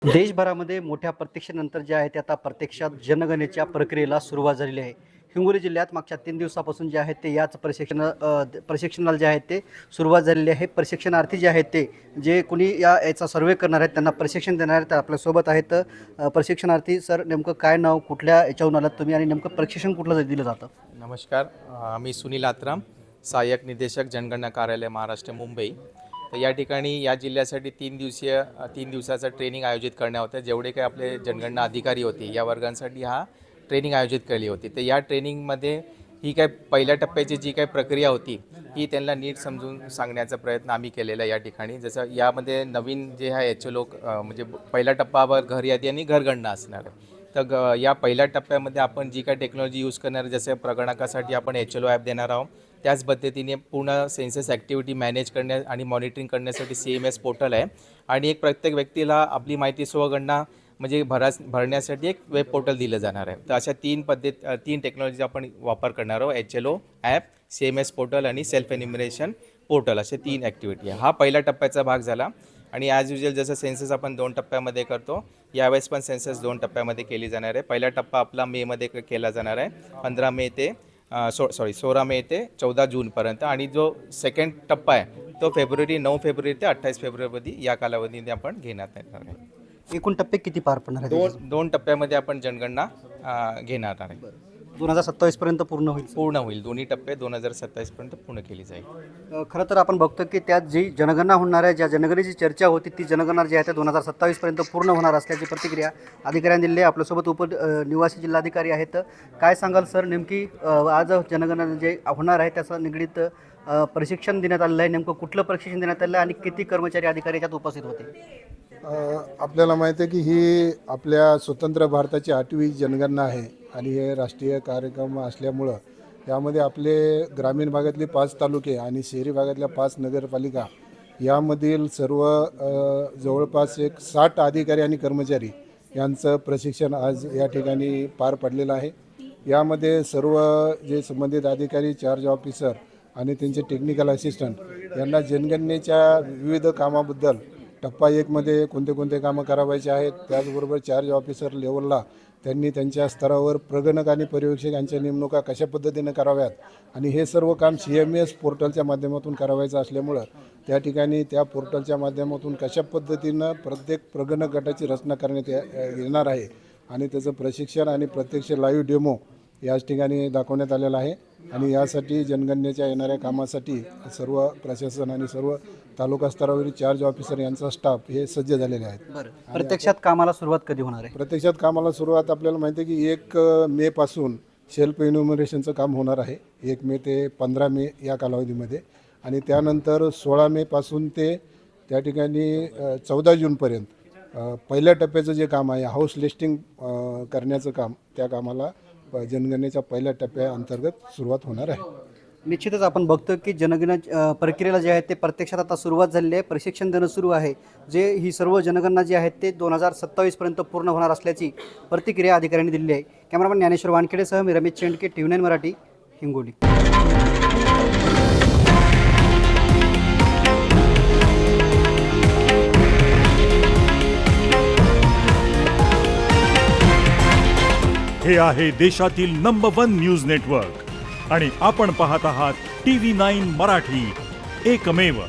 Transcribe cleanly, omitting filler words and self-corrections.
देशभरामध्ये मोठ्या प्रतीक्षेनंतर जे आहे ते आता प्रत्यक्षात जनगणनेच्या प्रक्रियेला सुरुवात झालेली आहे. हिंगोली जिल्ह्यात मागच्या 3 दिवसापासून जे आहेत ते याच प्रशिक्षणाला जे आहेत ते सुरुवात झालेली आहे. प्रशिक्षणार्थी जे आहेत ते जे कोणी याचा सर्वे करणार आहेत त्यांना प्रशिक्षण देणार आहेत. आपल्यासोबत आहेत प्रशिक्षणार्थी. सर, नेमकं काय नाव, कुठल्या याच्याहून आलात तुम्ही आणि नेमकं प्रशिक्षण कुठलं दिलं जातं? नमस्कार, मी सुनील आत्राम, सहाय्यक निदेशक जनगणना कार्यालय महाराष्ट्र मुंबई. तर या ठिकाणी या जिल्ह्यासाठी 3 दिवसाचं ट्रेनिंग आयोजित करण्यात होतं. जेवढे काही आपले जनगणना अधिकारी होते या वर्गांसाठी हा ट्रेनिंग आयोजित केली होती. तर या ट्रेनिंगमध्ये ही काय पहिल्या टप्प्याची जी काही प्रक्रिया होती ही त्यांना नीट समजून सांगण्याचा प्रयत्न आम्ही केलेला या ठिकाणी. जसं यामध्ये नवीन जे आहे HLO म्हणजे पहिल्या टप्प्यावर घर यादी आणि घरगणना असणार आहे. तर या पहिल्या टप्प्यामध्ये आपण जी काही टेक्नॉलॉजी यूज करणार, जसं प्रगणकासाठी आपण HLO ॲप देणार आहोत, त्याच पद्धतीने पूर्ण सेन्सस ॲक्टिव्हिटी मॅनेज करण्या आणि मॉनिटरिंग करण्यासाठी CMS पोर्टल आहे. आणि एक प्रत्येक व्यक्तीला आपली माहिती स्वगणना म्हणजे भरण्यासाठी एक वेब पोर्टल दिलं जाणार आहे. तर अशा 3 टेक्नॉलॉजी आपण वापर करणार आहोत. HLO ॲप, CMS पोर्टल आणि सेल्फ एन्युमरेशन पोर्टल, असे 3 ॲक्टिव्हिटी आहे. हा पहिल्या टप्प्याचा भाग झाला. आणि ॲज युजल जसं सेन्सस आपण 2 टप्प्यामध्ये करतो, यावेळेस पण सेन्सस 2 टप्प्यामध्ये केली जाणार आहे. पहिला टप्पा आपला मेमध्ये केला जाणार आहे, 16 मे ते 14 जूनपर्यंत. आणि जो सेकंड टप्पा आहे तो 9 फेब्रुवारी ते 28 फेब्रुवारीमध्ये या कालावधीमध्ये आपण घेण्यात येणार आहे. एकूण टप्पे किती पार पडणार आहेत? दोन टप्प्यामध्ये आपण जनगणना घेणार आहे. 2027 पर्यंत पूर्ण होईल. दोन्ही टप्पे 2027 पर्यंत पूर्ण केली जाईल. खरं तर आपण बघतो की त्यात जी जनगणना होणार आहे, ज्या जनगणनेची चर्चा होती, ती जनगणना जी आहे ते 2027 पर्यंत पूर्ण होणार असल्याची प्रतिक्रिया अधिकाऱ्यांनी दिली आहे. आपल्यासोबत निवासी जिल्हाधिकारी आहेत. काय सांगाल सर, नेमकी आज जनगणना जे होणार आहे त्याचं निगडीत प्रशिक्षण देण्यात आलेलं आहे. नेमकं कुठलं प्रशिक्षण देण्यात आलं आहे आणि किती कर्मचारी अधिकारी याच्यात उपस्थित होते? आपल्याला माहिती आहे की ही आपल्या स्वतंत्र भारताची 8वी जनगणना आहे आणि हे राष्ट्रीय कार्यक्रम असल्यामुळं यामध्ये आपले ग्रामीण भागातले 5 तालुके आणि शहरी भागातल्या 5 नगरपालिका यामधील सर्व जवळपास 60 अधिकारी आणि कर्मचारी यांचं प्रशिक्षण आज या ठिकाणी पार पडलेलं आहे. यामध्ये सर्व जे संबंधित अधिकारी, चार्ज ऑफिसर आणि त्यांचे टेक्निकल असिस्टंट यांना जनगणनेच्या विविध कामाबद्दल टप्पा 1 मध्ये कोणते कामं करावायचे आहेत, त्याचबरोबर चार्ज ऑफिसर लेवलला त्यांनी त्यांच्या स्तरावर प्रगणक आणि पर्यवेक्षक यांच्या नेमणुका कशा पद्धतीनं कराव्यात आणि हे सर्व काम CMS पोर्टलच्या माध्यमातून करावायचं असल्यामुळं त्या ठिकाणी त्या पोर्टलच्या माध्यमातून कशा पद्धतीनं प्रत्येक प्रगणक गटाची रचना करण्यात येणार आहे आणि त्याचं प्रशिक्षण आणि प्रत्यक्ष लाईव्ह डेमो याच ठिकाणी दाखवण्यात आलेला आहे. आणि यासाठी जनगणनेच्या येणाऱ्या कामासाठी सर्व प्रशासन आणि सर्व तालुका स्तरावरील चार्ज ऑफिसर यांचा स्टाफ हे सज्ज झालेले आहेत. प्रत्यक्षात कामाला सुरुवात कधी होणार आहे? प्रत्यक्षात कामाला सुरुवात आपल्याला माहिती आहे की 1 मे पासून सेल्फ एन्युमरेशनचं काम होणार आहे, 1 मे ते 15 मे या कालावधीमध्ये. आणि त्यानंतर 16 मे पासून ते त्या ठिकाणी 14 जूनपर्यंत पहिल्या टप्प्याचं जे काम आहे, हाऊस लिस्टिंग करण्याचं काम, त्या कामाला जनगणनेच्या पहिल्या टप्प्याअंतर्गत सुरुवात होणार आहे. निश्चितच आपण बघतो की जनगणना प्रक्रियेला जे आहे ते प्रत्यक्षात आता सुरुवात झालेली आहे. प्रशिक्षण देणं सुरू आहे. जे ही सर्व जनगणना जी आहेत ते 2027 पर्यंत पूर्ण होणार असल्याची प्रतिक्रिया अधिकाऱ्यांनी दिली आहे. कॅमेरामॅन ज्ञानेश्वर वानखेडेसह मी रमेश चेंडके, TV9 मराठी, हिंगोली. हे आहे देशातील नंबर 1 न्यूज नेटवर्क आणि आपण पाहत आहात TV9 मराठी, एकमेव.